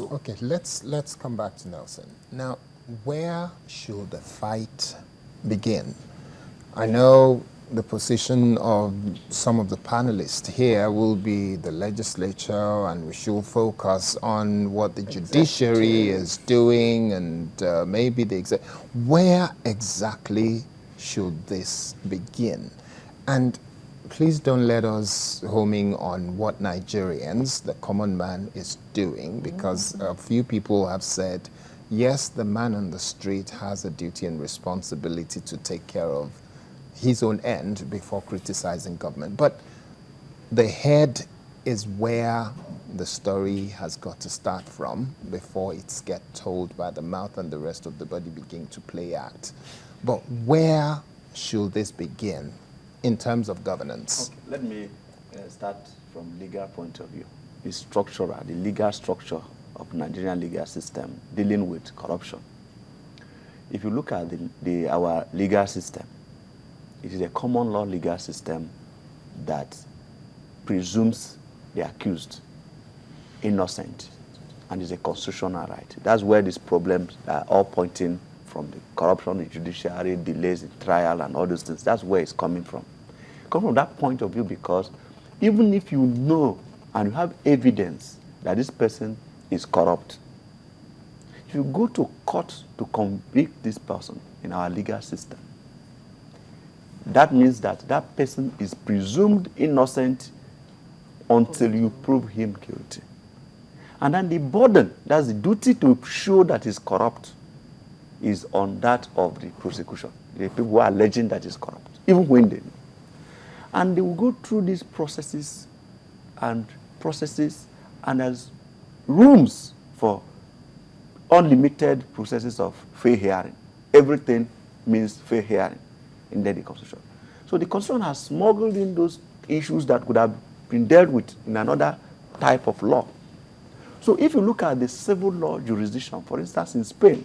Okay, let's come back to Nelson. Now, where should the fight begin? I know the position of some of the panelists here will be the legislature, and we should focus on what the judiciary is doing, and maybe the where exactly should this begin? And please don't let us homing on what Nigerians, the common man, is doing, because a few people have said, yes, the man on the street has a duty and responsibility to take care of his own end before criticizing government. But the head is where the story has got to start from before it's get told by the mouth and the rest of the body begin to play act. But where should this begin in terms of governance? Okay, let me start from legal point of view. The structural, the legal structure of Nigerian legal system dealing with corruption. If you look at our legal system, it is a common law legal system that presumes the accused innocent and is a constitutional right. That's where these problems are all pointing from: the corruption, the judiciary, delays in trial, and all those things. That's where it's coming from. Come from that point of view, because even if you know and you have evidence that this person is corrupt, if you go to court to convict this person in our legal system, that means that that person is presumed innocent until you prove him guilty. And then the burden, that's the duty to show that he's corrupt, is on that of the prosecution, the people who are alleging that he's corrupt, even when they know. And they will go through these processes, and there's rooms for unlimited processes of fair hearing. Everything means fair hearing in the Constitution. So the Constitution has smuggled in those issues that could have been dealt with in another type of law. So if you look at the civil law jurisdiction, for instance, in Spain,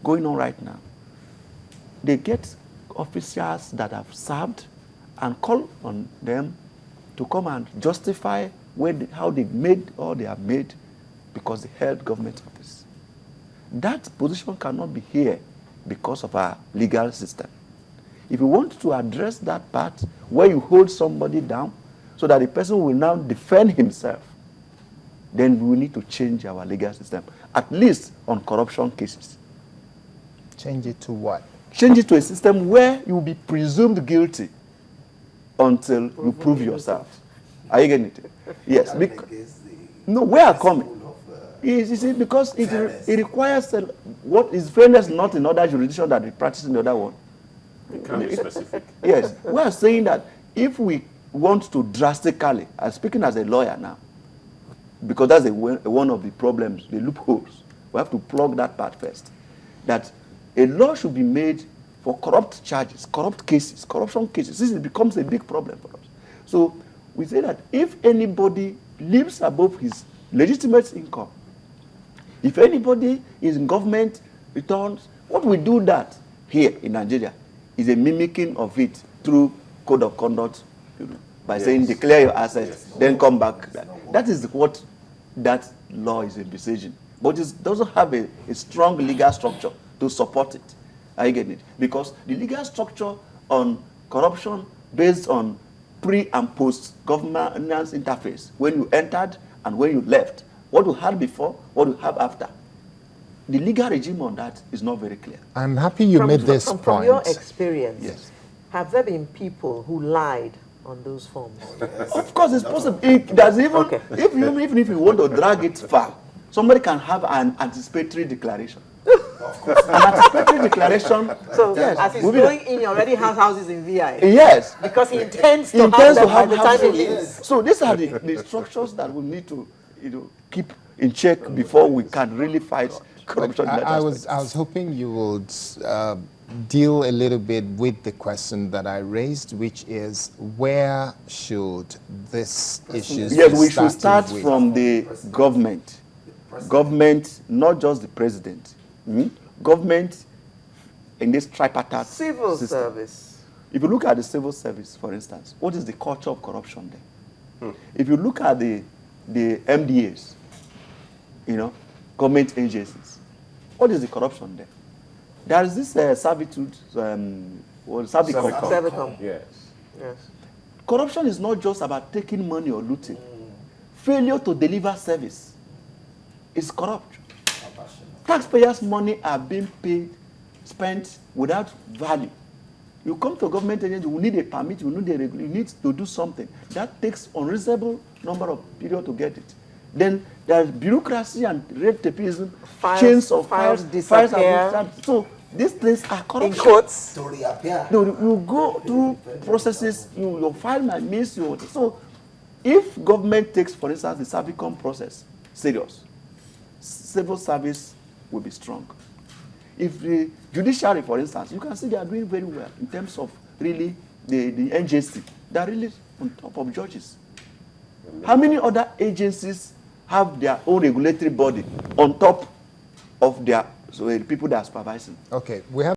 going on right now, they get officials that have served and call on them to come and justify how they made all they have made because they held government office. That position cannot be here because of our legal system. If you want to address that part where you hold somebody down so that the person will now defend himself, then we need to change our legal system, at least on corruption cases. Change it to what? Change it to a system where you will be presumed guilty until you prove yourself. Are you getting it? Yes. No, where are coming? You see, because it requires what is fairness not in other jurisdictions that we practice in the other one. It can be specific. Yes. We are saying that if we want to drastically, I'm speaking as a lawyer now, because that's one of the problems, the loopholes. We have to plug that part first. That a law should be made for corrupt charges, corrupt cases, corruption cases. This becomes a big problem for us. So we say that if anybody lives above his legitimate income, if anybody is in government returns, what we do that here in Nigeria is a mimicking of it through code of conduct, by saying declare your assets, then come back. That is what that law is envisaging. But it doesn't have a strong legal structure to support it. I get it. Because the legal structure on corruption based on pre and post governance interface, when you entered and when you left, what you had before, what you have after, the legal regime on that is not very clear. I'm happy you made this point. From your experience, yes, have there been people who lied on those forms? Of course, it's possible. There's even, even if you want to drag it far, somebody can have an anticipatory declaration. Of course. An anticipatory declaration. So, yes, as he's going in, he already has houses in VI. Yes. Because he intends to have them by the time he leaves. So these are the structures that we need to keep in check before we can really fight corruption. I was hoping you would deal a little bit with the question that I raised, which is where should this issue start? Yes, we should start from the government. Government, not just the president. Government in this tripartite civil system. Service. If you look at the civil service, for instance, what is the culture of corruption there? If you look at the MDAs, government agencies. What is the corruption there? There is this servitude, Servicom. Servicom. Yes. Yes. Corruption is not just about taking money or looting. Failure to deliver service is corrupt. Taxpayers' money are being spent without value. You come to a government agency, you need a permit, you need to do something. That takes unreasonable number of period to get it. Then there's bureaucracy and red tapeism, chains of files disappear. disappear. So these things are corruption. In quotes. To reappear. No, you go through processes, your file might miss you. So if government takes, for instance, the Servicom process serious, civil service will be strong. If the judiciary, for instance, you can see they are doing very well in terms of really the NJC. They are really on top of judges. How many other agencies have their own regulatory body on top of their people that are supervising? Okay, we have